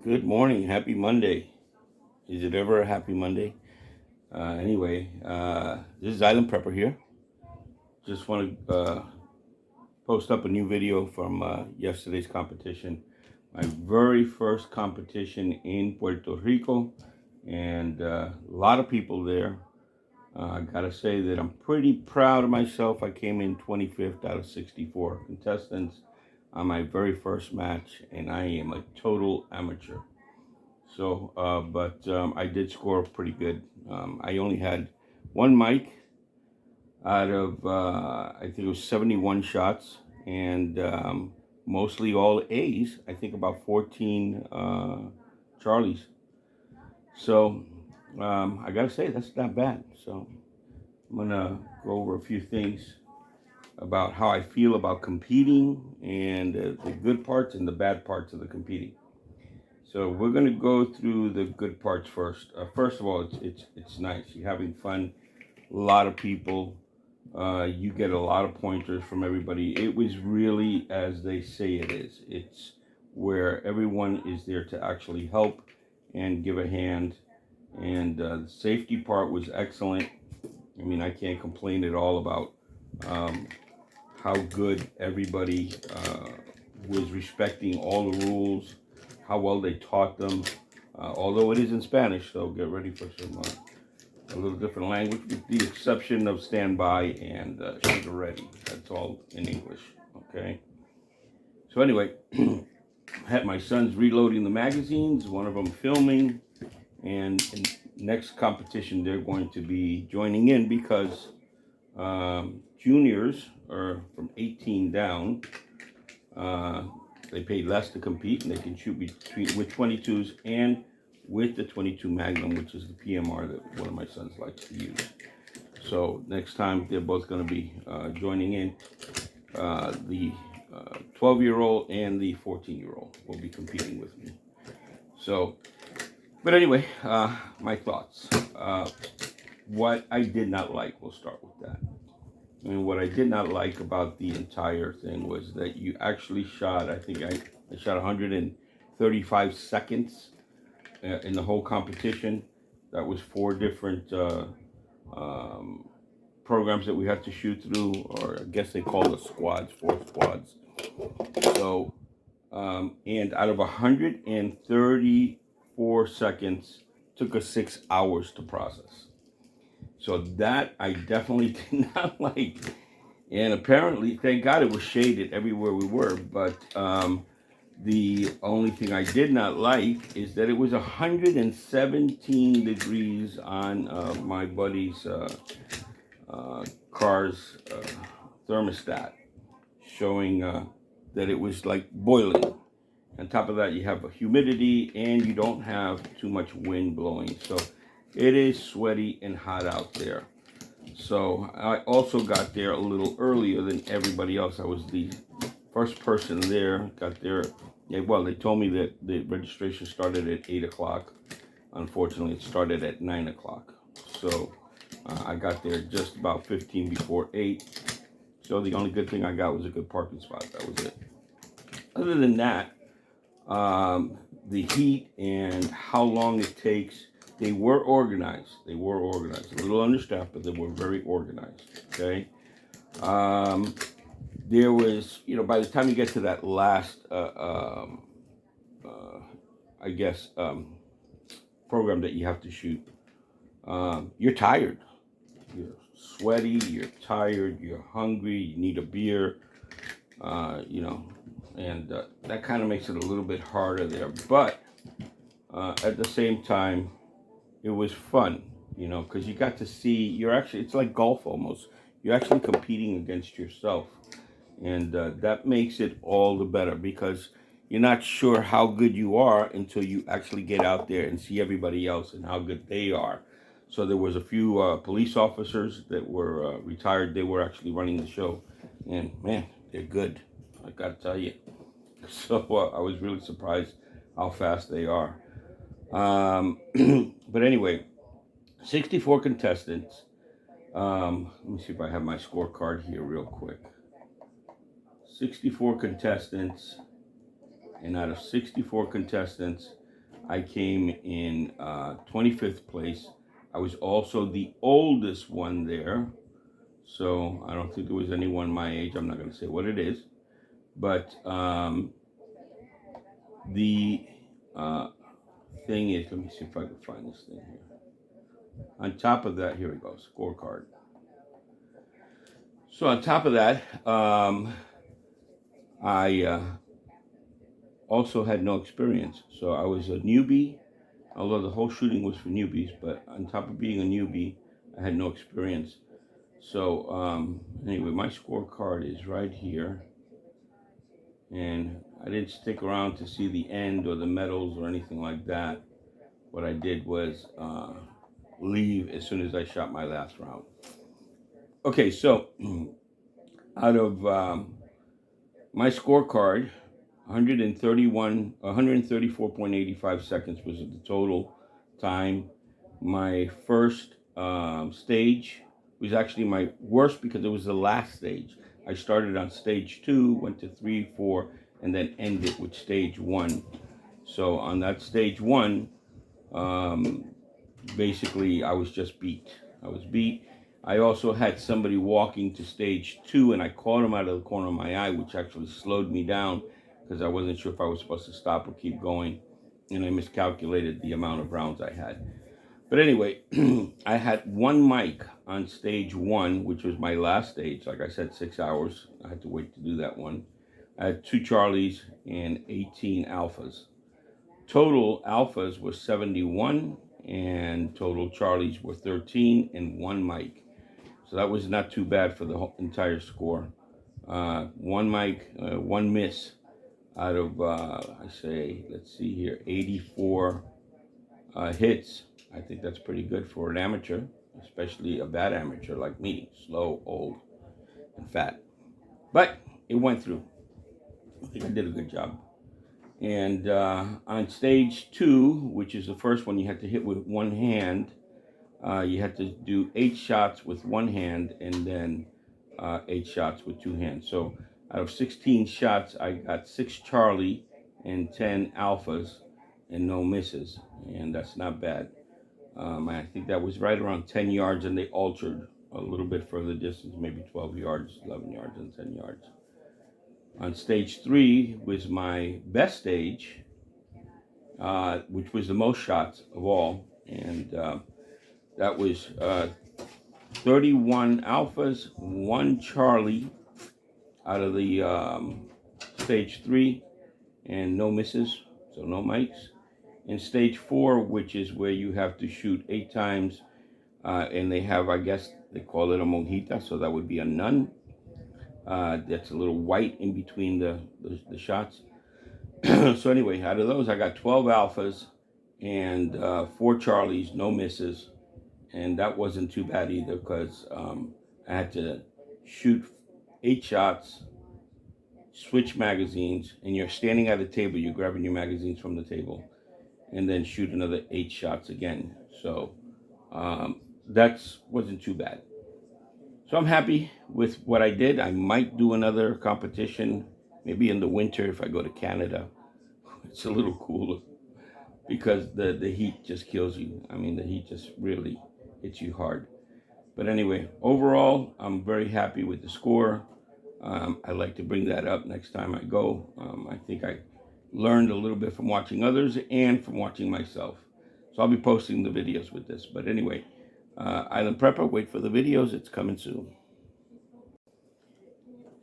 Good morning. Happy Monday. Is it ever a happy Monday? This is Island Prepper here. Just want to post up a new video from yesterday's competition. My very first competition in Puerto Rico, and a lot of people there. I gotta say that I'm pretty proud of myself. I came in 25th out of 64 contestants on my very first match, and I am a total amateur. But I did score pretty good. I only had one mic out of, I think it was 71 shots, and mostly all A's. I think about 14 Charlies. So I gotta say, that's not bad. So I'm gonna go over a few things about how I feel about competing and the good parts and the bad parts of the competing. So we're gonna go through the good parts first. First of all, it's nice. You're having fun. A lot of people. You get a lot of pointers from everybody. It was really as they say it is. It's where everyone is there to actually help and give a hand. And the safety part was excellent. I mean, I can't complain at all about how good everybody was respecting all the rules, how well they taught them. Although it is in Spanish, so get ready for some a little different language, with the exception of standby and sugar ready. That's all in English. Okay. So anyway, I had my sons reloading the magazines, one of them filming, and in next competition they're going to be joining in because juniors are from 18 down. They pay less to compete, and they can shoot with 22s and with the 22 Magnum, which is the PMR that one of my sons likes to use. So next time they're both going to be joining in. The 12-year-old and the 14-year-old will be competing with me. So, but anyway, my thoughts. What I did not like, we'll start with that. And what I did not like about the entire thing was that you actually shot, I think I shot 135 seconds in the whole competition. That was 4 different programs that we had to shoot through, or I guess they call the squads, 4 squads. So, and out of 134 seconds, took us 6 hours to process. So that I definitely did not like. And apparently, thank God it was shaded everywhere we were. But the only thing I did not like is that it was 117 degrees on my buddy's car's thermostat, showing that it was like boiling. On top of that, you have a humidity and you don't have too much wind blowing. So it is sweaty and hot out there. So I also got there a little earlier than everybody else. I was the first person there. Got there. Yeah, well, they told me that the registration started at 8 o'clock. Unfortunately, it started at 9 o'clock. So I got there just about 15 before 8. So the only good thing I got was a good parking spot. That was it. Other than that, the heat and how long it takes, they were organized. They were organized. A little understaffed, but they were very organized. Okay. There was, by the time you get to that last, I guess, program that you have to shoot, you're tired. You're sweaty. You're tired. You're hungry. You need a beer. And that kind of makes it a little bit harder there. But at the same time, it was fun, because you got to see, it's like golf almost. You're actually competing against yourself. And that makes it all the better because you're not sure how good you are until you actually get out there and see everybody else and how good they are. So there was a few police officers that were retired. They were actually running the show. And man, they're good. I got to tell you. So I was really surprised how fast they are. But anyway, 64 contestants. Let me see if I have my scorecard here real quick. 64 contestants, and out of 64 contestants, I came in 25th place. I was also the oldest one there. So I don't think there was anyone my age. I'm not going to say what it is. But the thing is, let me see if I can find this thing here. On top of that, here we go, scorecard. So on top of that, I also had no experience. So I was a newbie, although the whole shooting was for newbies. But on top of being a newbie, I had no experience. So anyway, my scorecard is right here. And I didn't stick around to see the end or the medals or anything like that. What I did was leave as soon as I shot my last round. Okay, so out of my scorecard, 134.85 seconds was the total time. My first stage was actually my worst because it was the last stage. I started on stage 2, went to 3, 4, and then ended with stage 1. So on that stage 1, basically I was just beat. I was beat. I also had somebody walking to stage 2, and I caught him out of the corner of my eye, which actually slowed me down because I wasn't sure if I was supposed to stop or keep going, and I miscalculated the amount of rounds I had. But anyway, I had one mic on stage 1, which was my last stage. Like I said, 6 hours. I had to wait to do that one. I had 2 Charlies and 18 Alphas. Total Alphas was 71, and total Charlies were 13 and 1 mic. So that was not too bad for the whole entire score. 1 mic, 1 miss out of, let's see here, 84 hits. I think that's pretty good for an amateur, especially a bad amateur like me, slow, old, and fat. But it went through. I think I did a good job. And on stage 2, which is the first one, you had to hit with one hand. You had to do 8 shots with one hand and then 8 shots with 2 hands. So out of 16 shots, I got 6 Charlie and 10 Alphas and no misses. And that's not bad. I think that was right around 10 yards, and they altered a little bit further distance, maybe 12 yards, 11 yards, and 10 yards. On stage 3 was my best stage, which was the most shots of all, and that was 31 Alphas, 1 Charlie out of the stage 3, and no misses, so no mics. In stage 4, which is where you have to shoot 8 times, and they have, I guess, they call it a monjita, so that would be a nun. That's a little white in between the shots. So anyway, out of those, I got 12 Alphas and 4 Charlies, no misses. And that wasn't too bad either because I had to shoot 8 shots, switch magazines, and you're standing at a table, you're grabbing your magazines from the table, and then shoot another 8 shots again. So that wasn't too bad. So I'm happy with what I did. I might do another competition, maybe in the winter if I go to Canada. It's a little cooler because the heat just kills you. I mean, the heat just really hits you hard. But anyway, overall, I'm very happy with the score. I'd like to bring that up next time I go. I think I learned a little bit from watching others and from watching myself. So I'll be posting the videos with this. But anyway, Island Prepper, wait for the videos. It's coming soon.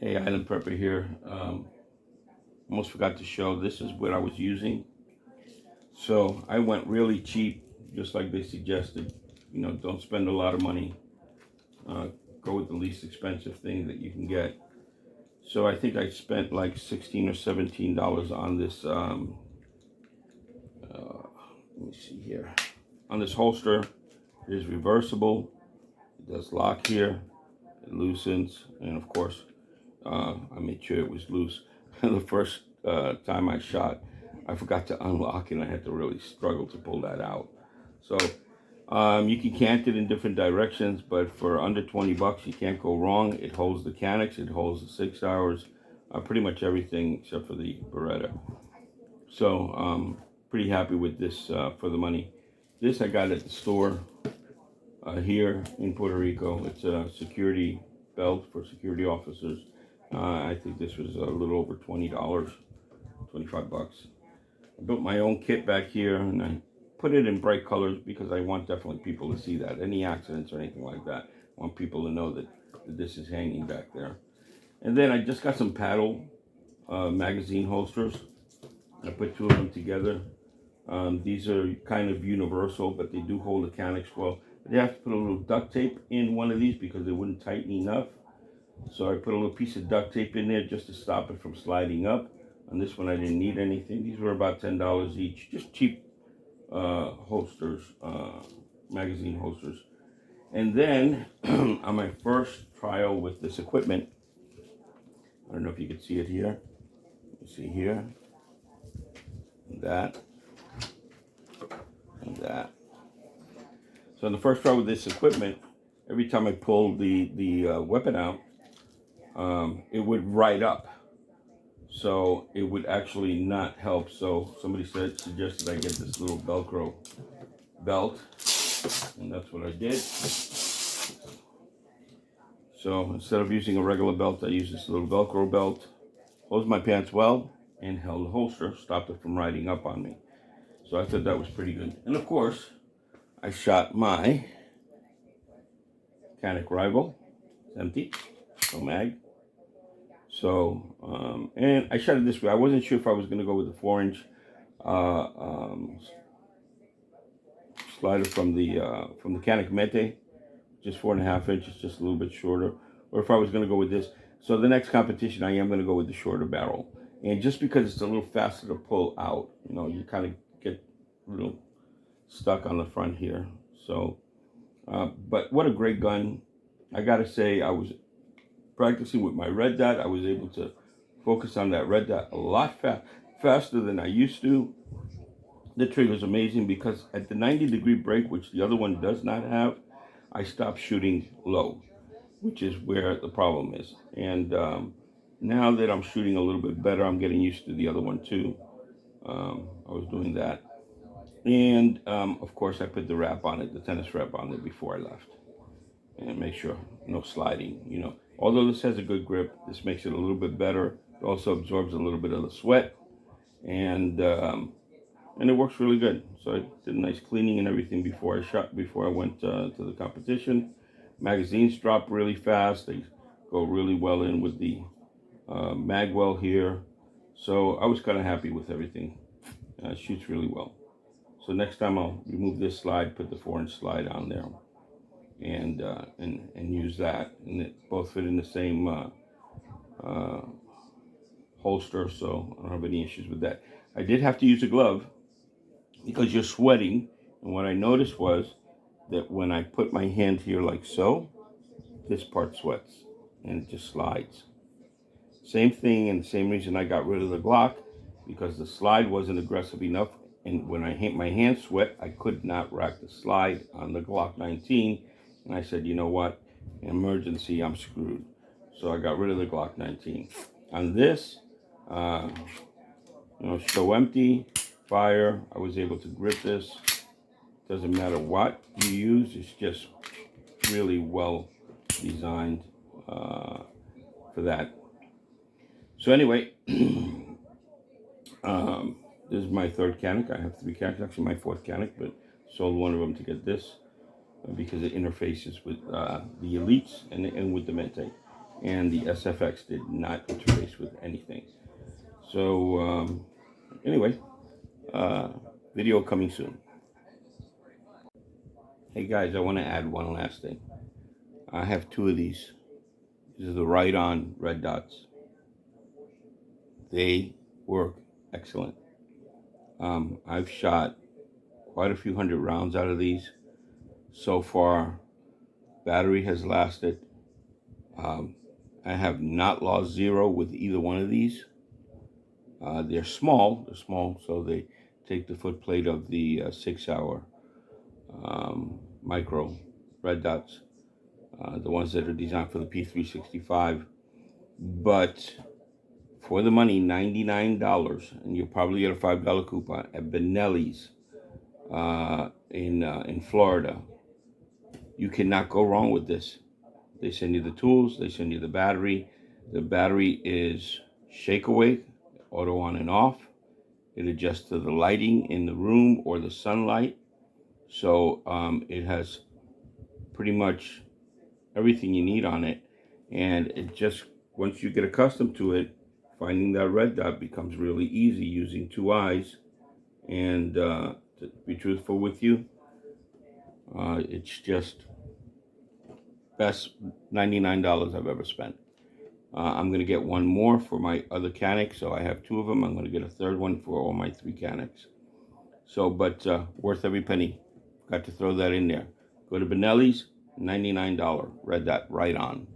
Hey, Island Prepper here. Almost forgot to show. This is what I was using. So I went really cheap, just like they suggested. You know, don't spend a lot of money. Go with the least expensive thing that you can get. So I think I spent like $16 or $17 on this. Let me see here. On this holster, it is reversible. It does lock here. It loosens, and of course, I made sure it was loose. The first time I shot, I forgot to unlock it, and I had to really struggle to pull that out. So you can cant it in different directions, but for under 20 bucks, you can't go wrong. It holds the Canex, it holds the 6 hours, pretty much everything except for the Beretta. So pretty happy with this for the money. This I got at the store here in Puerto Rico. It's a security belt for security officers. I think this was a little over $20, $25. I built my own kit back here, and I put it in bright colors because I want definitely people to see that. Any accidents or anything like that, I want people to know that this is hanging back there. And then I just got some paddle magazine holsters. I put two of them together. These are kind of universal, but they do hold the canics well. They have to put a little duct tape in one of these because they wouldn't tighten enough. So I put a little piece of duct tape in there just to stop it from sliding up. On this one, I didn't need anything. These were about $10 each, just cheap holsters, magazine holsters. And then on my first trial with this equipment, I don't know if you can see it here. You see here, and that, and that. So in the first trial with this equipment, every time I pulled the weapon out, it would ride up. So it would actually not help. So somebody suggested I get this little Velcro belt, and that's what I did. So instead of using a regular belt, I used this little Velcro belt. Closed my pants well and held the holster, stopped it from riding up on me. So I thought that was pretty good. And of course, I shot my Canic Rival. It's empty, no mag. So, and I shot it this way. I wasn't sure if I was going to go with the 4-inch slider from the Canic Mete, just 4.5 inches, just a little bit shorter, or if I was going to go with this. So the next competition, I am going to go with the shorter barrel. And just because it's a little faster to pull out, you know, you kind of get a little stuck on the front here. So, but what a great gun. I got to say, I was practicing with my red dot. I was able to focus on that red dot a lot faster than I used to. The trigger is amazing because at the 90-degree break, which the other one does not have, I stopped shooting low, which is where the problem is. And now that I'm shooting a little bit better, I'm getting used to the other one too. I was doing that. And of course, I put the wrap on it, the tennis wrap on it before I left. And make sure no sliding, you know. Although this has a good grip, this makes it a little bit better. It also absorbs a little bit of the sweat, and it works really good. So I did a nice cleaning and everything before I went to the competition. Magazines drop really fast. They go really well in with the magwell here. So I was kind of happy with everything. It shoots really well. So next time I'll remove this slide, put the 4-inch slide on there, and use that. And it both fit in the same holster, so I don't have any issues with that. I did have to use a glove because you're sweating, and what I noticed was that when I put my hand here like so, this part sweats and it just slides. Same thing, and the same reason I got rid of the Glock, because the slide wasn't aggressive enough, and when my hand sweat, I could not rack the slide on the Glock 19, and I said, you know what, in emergency, I'm screwed. So I got rid of the Glock 19. On this, show empty, fire, I was able to grip this. Doesn't matter what you use, it's just really well designed for that. So anyway, this is my third Canic. I have 3 Canics, actually my 4th Canic, but sold one of them to get this because it interfaces with the Elites and with the Mente. And the SFX did not interface with anything. So anyway, video coming soon. Hey guys, I want to add one last thing. I have 2 of these. These are the Right-On red dots. They work excellent. I've shot quite a few hundred rounds out of these. So far, battery has lasted. I have not lost 0 with either one of these. They're small, so they take the footplate of the 6-hour micro red dots, the ones that are designed for the P365. But for the money, $99, and you'll probably get a $5 coupon at Benelli's in Florida. You cannot go wrong with this. They send you the tools, they send you the battery. The battery is shake awake, auto on and off. It adjusts to the lighting in the room or the sunlight. So it has pretty much everything you need on it. And it just, once you get accustomed to it, finding that red dot becomes really easy using two eyes. And to be truthful with you, it's just best $99 I've ever spent. I'm going to get one more for my other Canics, so I have two of them. I'm going to get a third one for all my three Canics. So, but worth every penny. Got to throw that in there. Go to Benelli's, $99. Red dot, right on.